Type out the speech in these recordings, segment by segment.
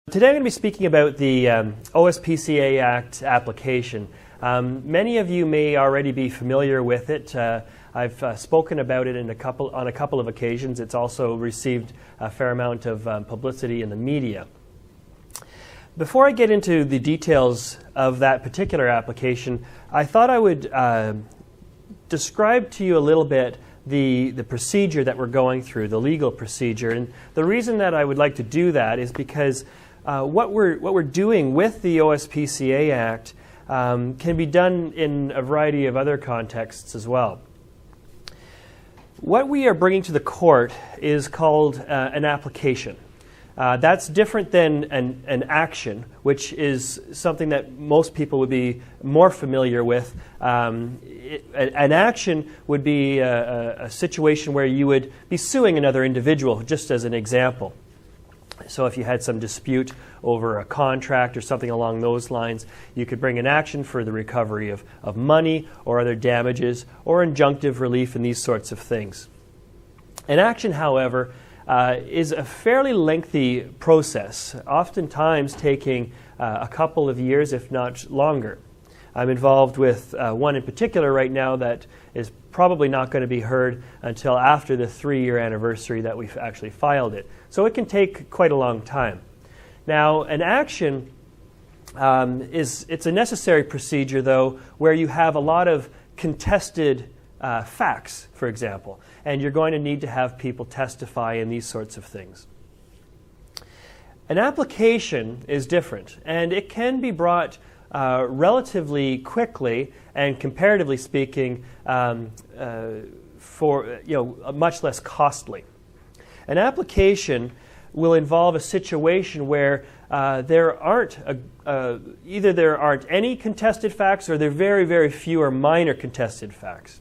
Today I'm going to be speaking about the OSPCA Act application. Many of you may already be familiar with it. I've spoken about it on a couple of occasions. It's also received a fair amount of publicity in the media. Before I get into the details of that particular application, I thought I would describe to you a little bit the procedure that we're going through, the legal procedure. And the reason that I would like to do that is because what we're doing with the OSPCA Act can be done in a variety of other contexts as well. What we are bringing to the court is called an application. That's different than an action, which is something that most people would be more familiar with. An action would be a situation where you would be suing another individual, just as an example. So if you had some dispute over a contract or something along those lines, you could bring an action for the recovery of money or other damages or injunctive relief and these sorts of things. An action, however, is a fairly lengthy process, oftentimes taking a couple of years, if not longer. I'm involved with one in particular right now that is probably not going to be heard until after the 3-year anniversary that we've actually filed it. So it can take quite a long time. Now, an action it's a necessary procedure, though, where you have a lot of contested facts, for example, and you're going to need to have people testify in these sorts of things. An application is different, and it can be brought relatively quickly and, comparatively speaking, for much less costly. An application will involve a situation where there aren't either there aren't any contested facts or there are very, very few or minor contested facts.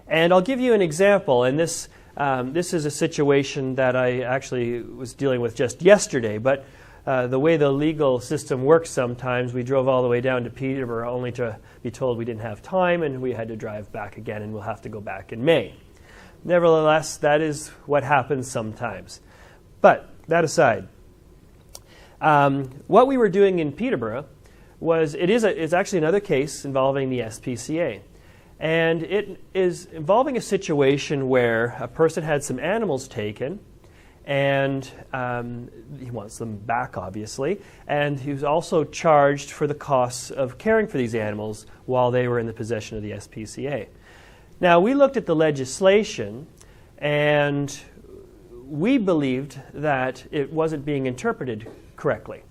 And I'll give you an example, and this is a situation that I actually was dealing with just yesterday, but the way the legal system works sometimes, we drove all the way down to Peterborough only to be told we didn't have time and we had to drive back again and we'll have to go back in May. Nevertheless, that is what happens sometimes. But that aside, what we were doing in Peterborough was, it's actually another case involving the SPCA. And it is involving a situation where a person had some animals taken, and he wants them back, obviously, and he was also charged for the costs of caring for these animals while they were in the possession of the SPCA. Now, we looked at the legislation, and we believed that it wasn't being interpreted correctly,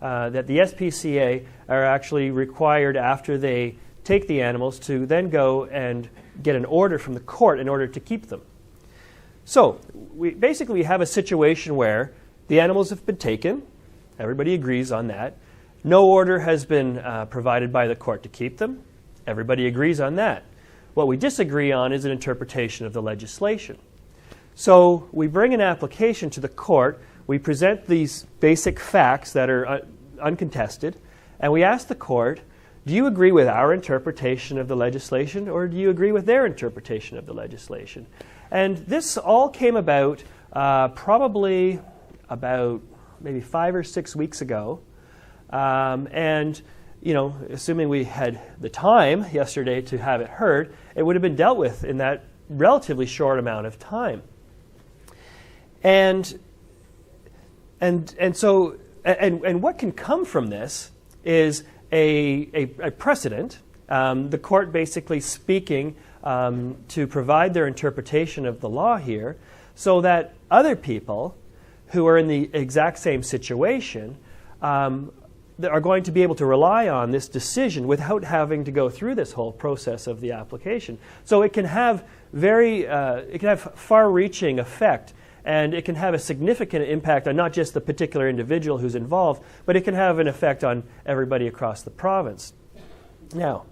that the SPCA are actually required, after they take the animals, to then go and get an order from the court in order to keep them. So we have a situation where the animals have been taken. Everybody agrees on that. No order has been provided by the court to keep them. Everybody agrees on that. What we disagree on is an interpretation of the legislation. So we bring an application to the court. We present these basic facts that are uncontested, and we ask the court, do you agree with our interpretation of the legislation, or do you agree with their interpretation of the legislation? And this all came about probably about maybe 5 or 6 weeks ago. And, assuming we had the time yesterday to have it heard, it would have been dealt with in that relatively short amount of time. And what can come from this is a precedent, the court basically speaking to provide their interpretation of the law here, so that other people who are in the exact same situation are going to be able to rely on this decision without having to go through this whole process of the application. So it can have far-reaching effect, and it can have a significant impact on not just the particular individual who's involved, but it can have an effect on everybody across the province. Now,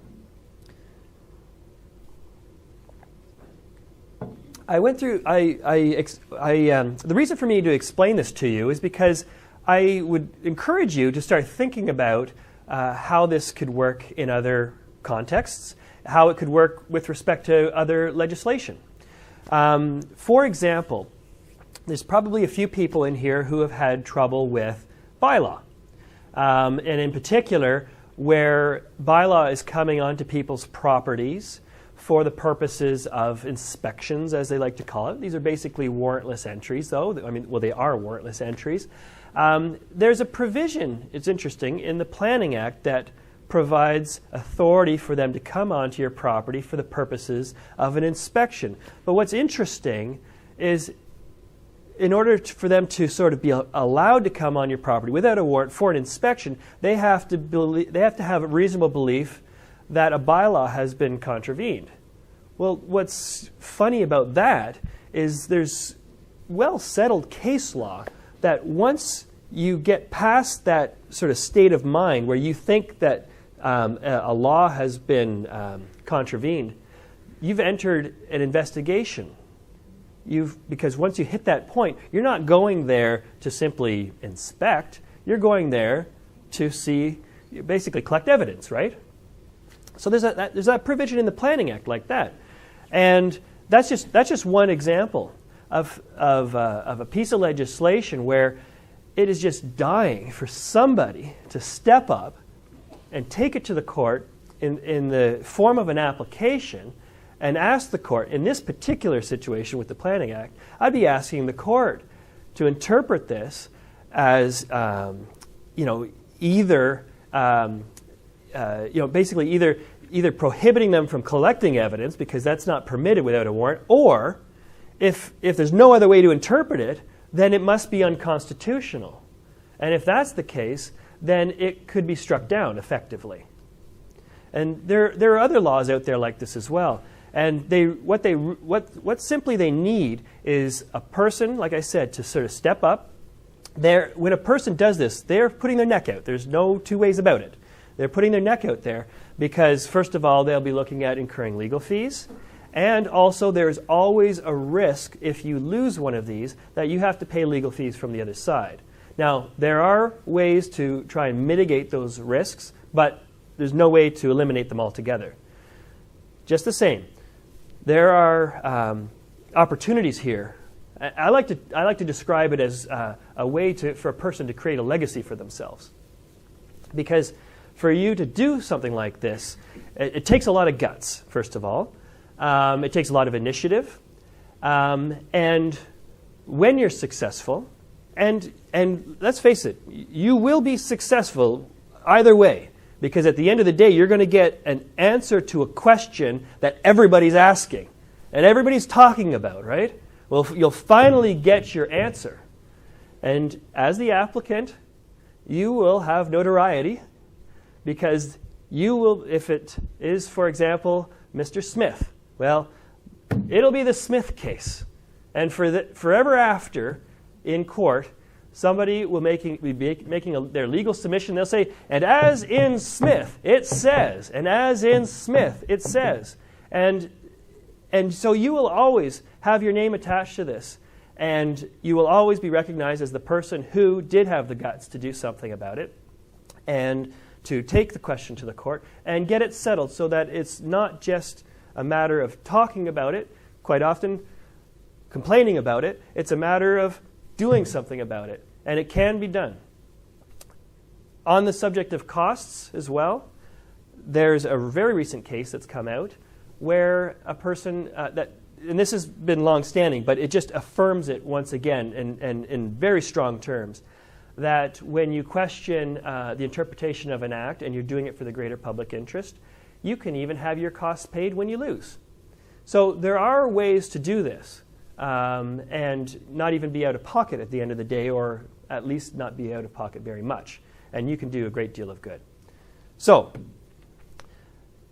I went through. The reason for me to explain this to you is because I would encourage you to start thinking about how this could work in other contexts, how it could work with respect to other legislation. For example, there's probably a few people in here who have had trouble with bylaw. And in particular, where bylaw is coming onto people's properties for the purposes of inspections, as they like to call it. These are basically warrantless entries, though. I mean, well, they are warrantless entries. There's a provision, it's interesting, in the Planning Act that provides authority for them to come onto your property for the purposes of an inspection. But what's interesting is, in order for them to sort of be allowed to come on your property without a warrant for an inspection, they have to have a reasonable belief that a bylaw has been contravened. Well, what's funny about that is there's well-settled case law that once you get past that sort of state of mind where you think that a law has been contravened, you've entered an investigation. Because once you hit that point, you're not going there to simply inspect. You're going there to basically collect evidence, right? So there's that provision in the Planning Act like that, and that's just one example of a piece of legislation where it is just dying for somebody to step up and take it to the court in the form of an application. And ask the court, in this particular situation with the Planning Act, I'd be asking the court to interpret this as, basically either prohibiting them from collecting evidence because that's not permitted without a warrant, or if there's no other way to interpret it, then it must be unconstitutional. And if that's the case, then it could be struck down effectively. And there are other laws out there like this as well. And what simply they need is a person, like I said, to sort of step up. When a person does this, they're putting their neck out. There's no two ways about it. They're putting their neck out there because, first of all, they'll be looking at incurring legal fees. And also, there's always a risk, if you lose one of these, that you have to pay legal fees from the other side. Now, there are ways to try and mitigate those risks, but there's no way to eliminate them altogether. Just the same, there are opportunities here. I like to describe it as a way for a person to create a legacy for themselves. Because for you to do something like this, it takes a lot of guts, first of all. It takes a lot of initiative. And when you're successful, and let's face it, you will be successful either way. Because at the end of the day, you're going to get an answer to a question that everybody's asking and everybody's talking about, right? Well, you'll finally get your answer. And as the applicant, you will have notoriety because you will, if it is, for example, Mr. Smith, well, it'll be the Smith case. And forever after, in court, somebody will be making their legal submission. They'll say, and as in Smith, it says. And as in Smith, it says. And so you will always have your name attached to this. And you will always be recognized as the person who did have the guts to do something about it and to take the question to the court and get it settled so that it's not just a matter of talking about it, quite often complaining about it. It's a matter of doing something about it, and it can be done. On the subject of costs as well, there's a very recent case that's come out where a person and this has been long-standing, but it just affirms it once again and in very strong terms, that when you question the interpretation of an act and you're doing it for the greater public interest, you can even have your costs paid when you lose. So there are ways to do this. And not even be out of pocket at the end of the day, or at least not be out of pocket very much. And you can do a great deal of good. So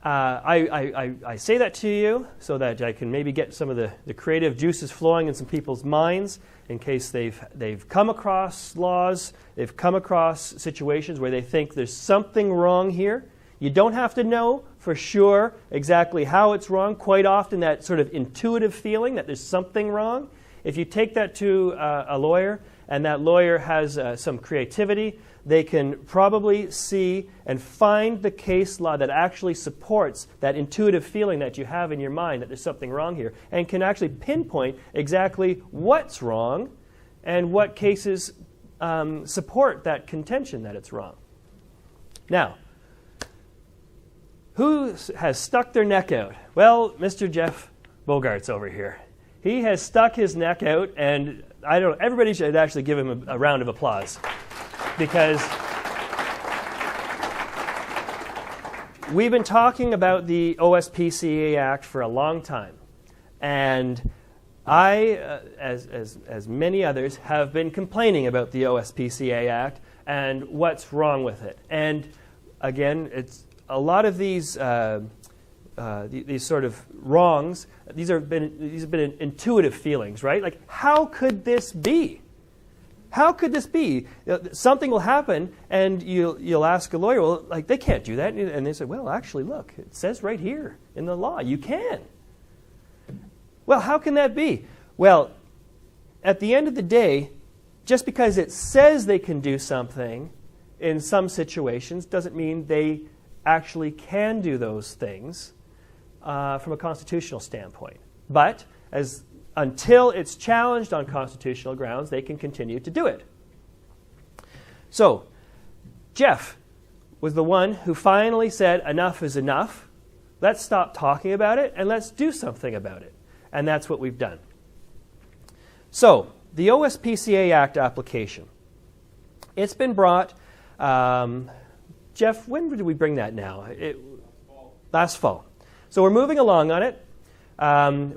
I say that to you so that I can maybe get some of the creative juices flowing in some people's minds in case they've come across laws, they've come across situations where they think there's something wrong here. You don't have to know for sure exactly how it's wrong. Quite often that sort of intuitive feeling that there's something wrong, if you take that to a lawyer and that lawyer has some creativity, they can probably see and find the case law that actually supports that intuitive feeling that you have in your mind that there's something wrong here and can actually pinpoint exactly what's wrong and what cases support that contention that it's wrong. Now, who has stuck their neck out? Well, Mr. Jeff Bogart's over here. He has stuck his neck out, and I don't. Everybody should actually give him a round of applause, because we've been talking about the OSPCA Act for a long time, and I, as many others, have been complaining about the OSPCA Act and what's wrong with it. And again, it's a lot of these sort of wrongs. These have been intuitive feelings, right? Like, how could this be? How could this be? Something will happen, and you'll ask a lawyer, well, like, they can't do that. And they say, well, actually, look, it says right here in the law, you can. Well, how can that be? Well, at the end of the day, just because it says they can do something in some situations doesn't mean they actually can do those things from a constitutional standpoint. But until it's challenged on constitutional grounds, they can continue to do it. So, Jeff was the one who finally said, enough is enough. Let's stop talking about it and let's do something about it. And that's what we've done. So, the OSPCA Act application. It's been brought, Jeff, when did we bring that now? Last fall. So we're moving along on it.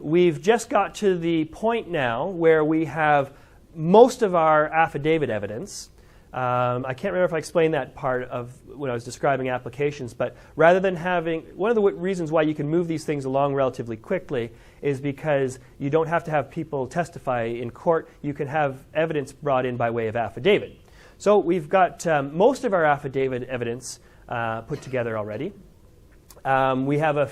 We've just got to the point now where we have most of our affidavit evidence. I can't remember if I explained that part of when I was describing applications, but rather than having, one of the reasons why you can move these things along relatively quickly is because you don't have to have people testify in court. You can have evidence brought in by way of affidavit. So we've got most of our affidavit evidence put together already. We have a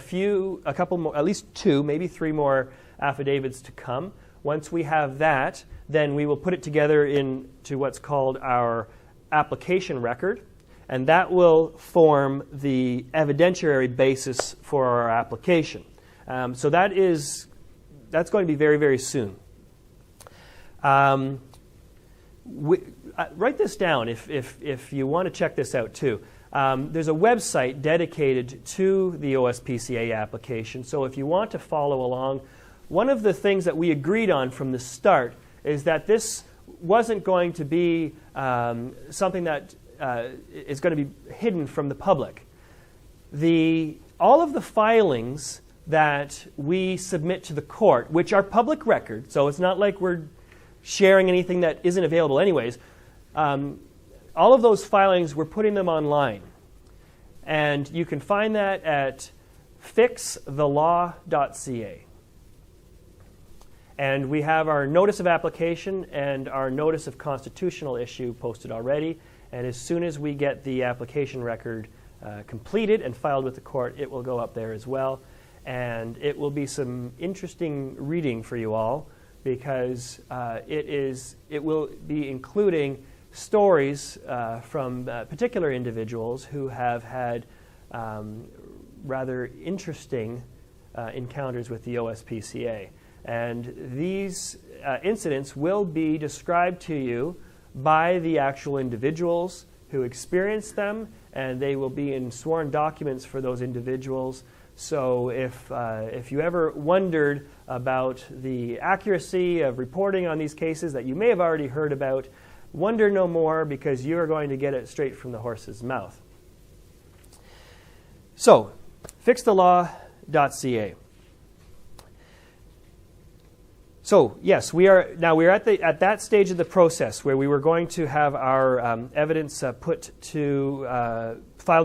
couple more, at least 2, maybe 3 more affidavits to come. Once we have that, then we will put it together into what's called our application record, and that will form the evidentiary basis for our application. So that's going to be very, very soon. Write this down if you want to check this out too. There's a website dedicated to the OSPCA application, so if you want to follow along, one of the things that we agreed on from the start is that this wasn't going to be something that is going to be hidden from the public. All of the filings that we submit to the court, which are public record, so it's not like we're sharing anything that isn't available anyways, all of those filings, we're putting them online. And you can find that at fixthelaw.ca. And we have our notice of application and our notice of constitutional issue posted already. And as soon as we get the application record completed and filed with the court, it will go up there as well. And it will be some interesting reading for you all, because it will be including stories from particular individuals who have had rather interesting encounters with the OSPCA. And these incidents will be described to you by the actual individuals who experienced them, and they will be in sworn documents for those individuals. So if you ever wondered about the accuracy of reporting on these cases that you may have already heard about, wonder no more, because you are going to get it straight from the horse's mouth. So, fixthelaw.ca. So yes, we're at that stage of the process where we were going to have our evidence filed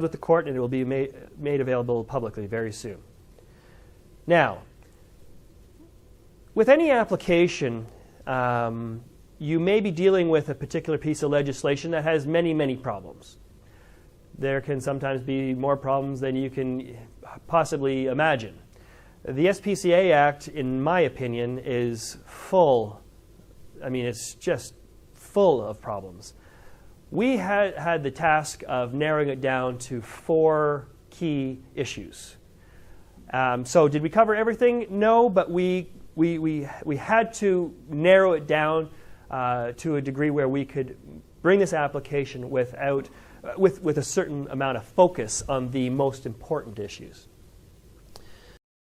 with the court, and it will be made available publicly very soon. Now, with any application, you may be dealing with a particular piece of legislation that has many, many problems. There can sometimes be more problems than you can possibly imagine. The SPCA Act, in my opinion, is full. I mean, it's just full of problems. We had the task of narrowing it down to 4 key issues. So did we cover everything? No, but we had to narrow it down to a degree where we could bring this application with a certain amount of focus on the most important issues.